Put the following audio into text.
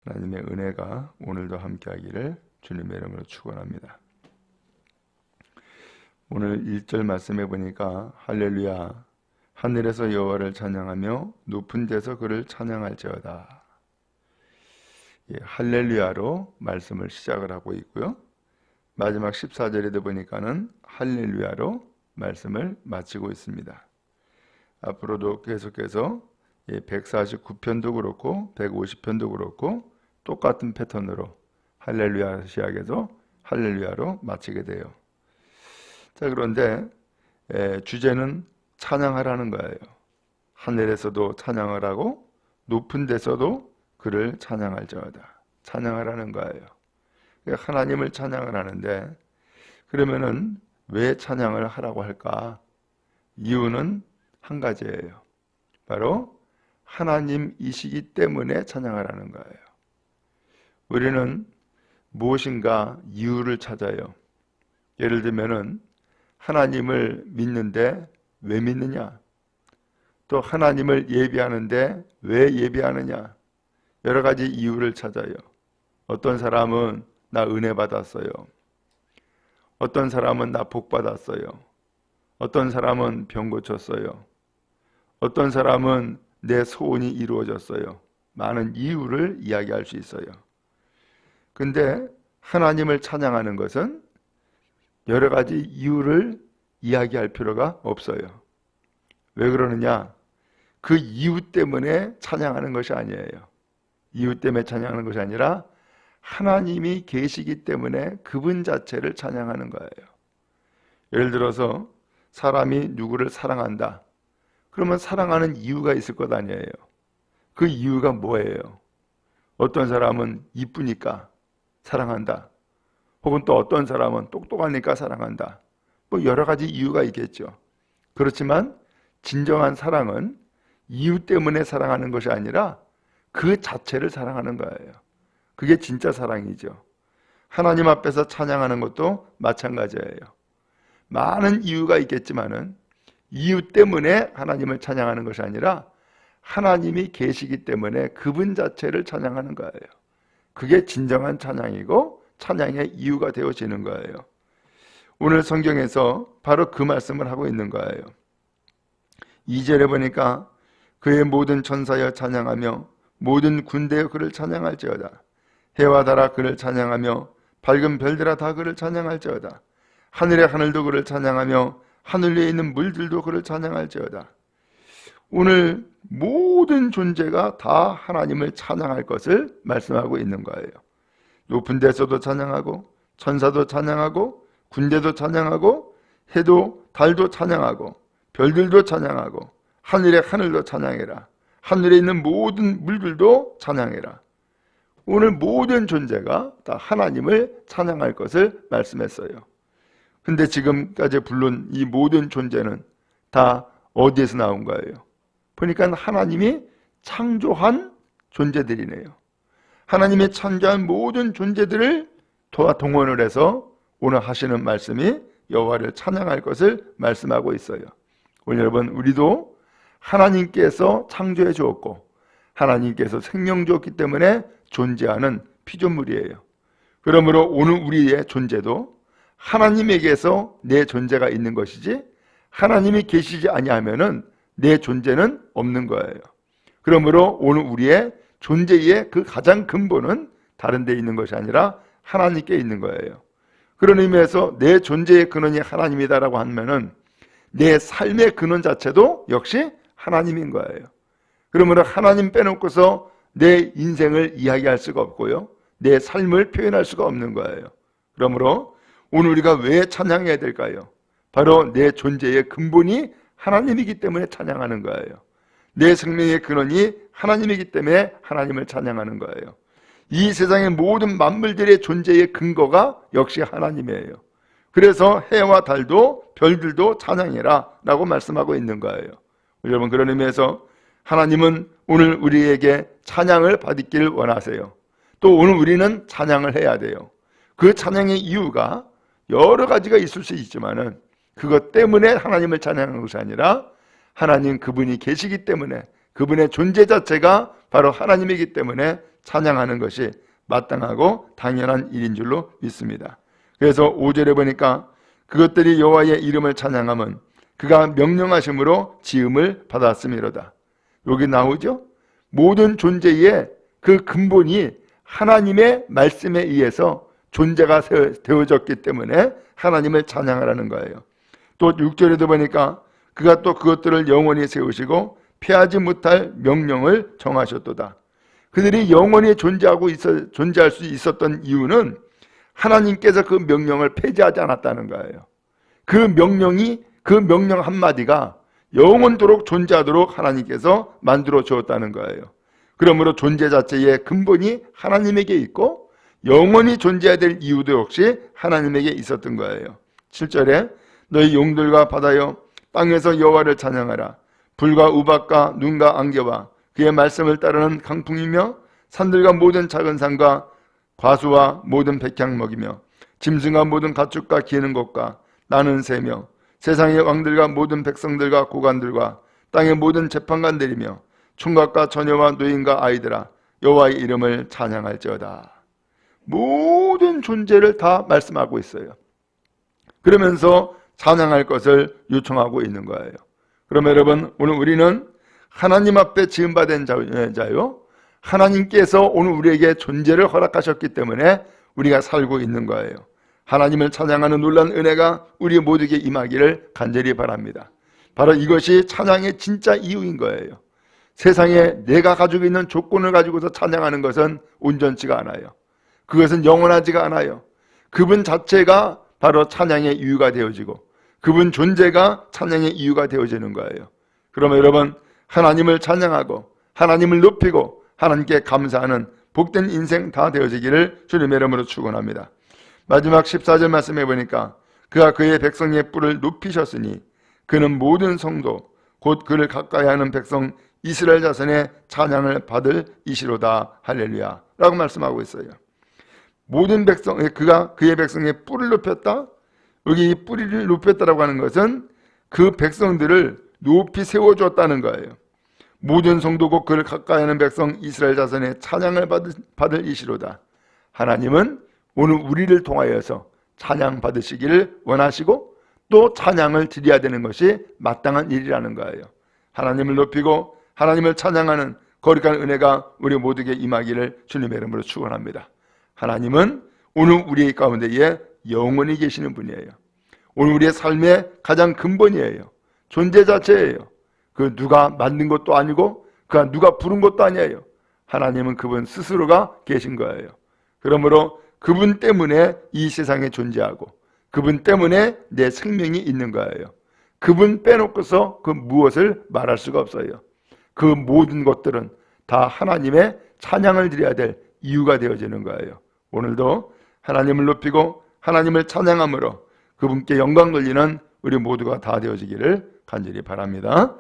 하나님의 은혜가 오늘도 함께하기를 주님의 이름으로 축원합니다. 오늘 1절 말씀해 보니까 할렐루야 하늘에서 여호와를 찬양하며 높은 데서 그를 찬양할지어다. 할렐루야로 말씀을 시작을 하고 있고요. 마지막 14절에도 보니까는 할렐루야로 말씀을 마치고 있습니다. 앞으로도 계속해서 149편도 그렇고 150편도 그렇고 똑같은 패턴으로 할렐루야 시작해서 할렐루야로 마치게 돼요. 자, 그런데 주제는 찬양하라는 거예요. 하늘에서도 찬양을 하고 높은 데서도 그를 찬양할지어다. 찬양하라는 거예요. 하나님을 찬양을 하는데 그러면은 왜 찬양을 하라고 할까? 이유는 한 가지예요. 바로 하나님이시기 때문에 찬양하라는 거예요. 우리는 무엇인가 이유를 찾아요. 예를 들면은 하나님을 믿는데 왜 믿느냐? 또 하나님을 예배하는데 왜 예배하느냐? 여러 가지 이유를 찾아요. 어떤 사람은 나 은혜 받았어요. 어떤 사람은 나 복 받았어요. 어떤 사람은 병 고쳤어요. 어떤 사람은 내 소원이 이루어졌어요. 많은 이유를 이야기할 수 있어요. 근데 하나님을 찬양하는 것은 여러 가지 이유를 이야기할 필요가 없어요. 왜 그러느냐? 그 이유 때문에 찬양하는 것이 아니에요. 이유 때문에 찬양하는 것이 아니라 하나님이 계시기 때문에 그분 자체를 찬양하는 거예요. 예를 들어서 사람이 누구를 사랑한다. 그러면 사랑하는 이유가 있을 것 아니에요. 그 이유가 뭐예요? 어떤 사람은 이쁘니까 사랑한다. 혹은 또 어떤 사람은 똑똑하니까 사랑한다. 뭐 여러 가지 이유가 있겠죠. 그렇지만 진정한 사랑은 이유 때문에 사랑하는 것이 아니라 그 자체를 사랑하는 거예요. 그게 진짜 사랑이죠. 하나님 앞에서 찬양하는 것도 마찬가지예요. 많은 이유가 있겠지만은 이유 때문에 하나님을 찬양하는 것이 아니라 하나님이 계시기 때문에 그분 자체를 찬양하는 거예요. 그게 진정한 찬양이고 찬양의 이유가 되어지는 거예요. 오늘 성경에서 바로 그 말씀을 하고 있는 거예요. 2절에 보니까 그의 모든 천사여 찬양하며 모든 군대여 그를 찬양할지어다. 해와 달아 그를 찬양하며 밝은 별들아 다 그를 찬양할지어다. 하늘의 하늘도 그를 찬양하며 하늘 위에 있는 물들도 그를 찬양할지어다. 오늘 모든 존재가 다 하나님을 찬양할 것을 말씀하고 있는 거예요. 높은 데서도 찬양하고 천사도 찬양하고 군대도 찬양하고 해도 달도 찬양하고 별들도 찬양하고 하늘의 하늘도 찬양해라. 하늘에 있는 모든 물들도 찬양해라. 오늘 모든 존재가 다 하나님을 찬양할 것을 말씀했어요. 근데 지금까지 부른 이 모든 존재는 다 어디에서 나온 거예요? 보니까 하나님이 창조한 존재들이네요. 하나님이 창조한 모든 존재들을 동원을 해서 오늘 하시는 말씀이 여호와를 찬양할 것을 말씀하고 있어요. 오늘 여러분, 우리도 하나님께서 창조해 주었고 하나님께서 생명 주었기 때문에 존재하는 피조물이에요. 그러므로 오늘 우리의 존재도 하나님에게서 내 존재가 있는 것이지 하나님이 계시지 아니하면은 내 존재는 없는 거예요. 그러므로 오늘 우리의 존재의 그 가장 근본은 다른 데 있는 것이 아니라 하나님께 있는 거예요. 그런 의미에서 내 존재의 근원이 하나님이다라고 하면은 내 삶의 근원 자체도 역시 하나님인 거예요. 그러므로 하나님 빼놓고서 내 인생을 이야기할 수가 없고요. 내 삶을 표현할 수가 없는 거예요. 그러므로 오늘 우리가 왜 찬양해야 될까요? 바로 내 존재의 근본이 하나님이기 때문에 찬양하는 거예요. 내 생명의 근원이 하나님이기 때문에 하나님을 찬양하는 거예요. 이 세상의 모든 만물들의 존재의 근거가 역시 하나님이에요. 그래서 해와 달도 별들도 찬양해라 라고 말씀하고 있는 거예요. 여러분, 그런 의미에서 하나님은 오늘 우리에게 찬양을 받기를 원하세요. 또 오늘 우리는 찬양을 해야 돼요. 그 찬양의 이유가 여러 가지가 있을 수 있지만은 그것 때문에 하나님을 찬양하는 것이 아니라 하나님 그분이 계시기 때문에 그분의 존재 자체가 바로 하나님이기 때문에 찬양하는 것이 마땅하고 당연한 일인 줄로 믿습니다. 그래서 5절에 보니까 그것들이 여호와의 이름을 찬양하면 그가 명령하심으로 지음을 받았음이로다. 여기 나오죠? 모든 존재의 그 근본이 하나님의 말씀에 의해서 존재가 되어졌기 때문에 하나님을 찬양하라는 거예요. 또 6절에도 보니까 그가 또 그것들을 영원히 세우시고 피하지 못할 명령을 정하셨도다. 그들이 영원히 존재할 수 있었던 이유는 하나님께서 그 명령을 폐지하지 않았다는 거예요. 그 명령 한마디가 영원토록 존재하도록 하나님께서 만들어 주었다는 거예요. 그러므로 존재 자체의 근본이 하나님에게 있고 영원히 존재해야 될 이유도 역시 하나님에게 있었던 거예요. 7절에 너희 용들과 바다여 땅에서 여호와를 찬양하라. 불과 우박과 눈과 안개와 그의 말씀을 따르는 강풍이며 산들과 모든 작은 산과 과수와 모든 백향 먹이며 짐승과 모든 가축과 기는 것과 나는 새며 세상의 왕들과 모든 백성들과 고관들과 땅의 모든 재판관들이며 총각과 처녀와 노인과 아이들아 여호와의 이름을 찬양할지어다. 모든 존재를 다 말씀하고 있어요. 그러면서 찬양할 것을 요청하고 있는 거예요. 그러면 여러분, 오늘 우리는 하나님 앞에 지음받은 자요, 하나님께서 오늘 우리에게 존재를 허락하셨기 때문에 우리가 살고 있는 거예요. 하나님을 찬양하는 놀라운 은혜가 우리 모두에게 임하기를 간절히 바랍니다. 바로 이것이 찬양의 진짜 이유인 거예요. 세상에 내가 가지고 있는 조건을 가지고서 찬양하는 것은 온전치가 않아요. 그것은 영원하지가 않아요. 그분 자체가 바로 찬양의 이유가 되어지고 그분 존재가 찬양의 이유가 되어지는 거예요. 그러면 여러분, 하나님을 찬양하고 하나님을 높이고 하나님께 감사하는 복된 인생 다 되어지기를 주님의 이름으로 축원합니다. 마지막 14절 말씀해 보니까 그가 그의 백성의 뿔을 높이셨으니 그는 모든 성도 곧 그를 가까이 하는 백성 이스라엘 자손의 찬양을 받을 이시로다. 할렐루야 라고 말씀하고 있어요. 모든 백성, 그가 그의 백성의 뿔을 높였다. 여기 이 뿌리를 높였다라고 하는 것은 그 백성들을 높이 세워주었다는 거예요. 모든 성도 곧 그를 가까이 하는 백성 이스라엘 자손의 찬양을 받을 이시로다. 하나님은 오늘 우리를 통하여서 찬양 받으시기를 원하시고 또 찬양을 드려야 되는 것이 마땅한 일이라는 거예요. 하나님을 높이고 하나님을 찬양하는 거룩한 은혜가 우리 모두에게 임하기를 주님의 이름으로 축원합니다. 하나님은 오늘 우리 가운데에 영원히 계시는 분이에요. 오늘 우리의 삶의 가장 근본이에요. 존재 자체예요. 그 누가 만든 것도 아니고 그 누가 부른 것도 아니에요. 하나님은 그분 스스로가 계신 거예요. 그러므로 그분 때문에 이 세상에 존재하고 그분 때문에 내 생명이 있는 거예요. 그분 빼놓고서 그 무엇을 말할 수가 없어요. 그 모든 것들은 다 하나님의 찬양을 드려야 될 이유가 되어지는 거예요. 오늘도 하나님을 높이고 하나님을 찬양함으로 그분께 영광 돌리는 우리 모두가 다 되어지기를 간절히 바랍니다.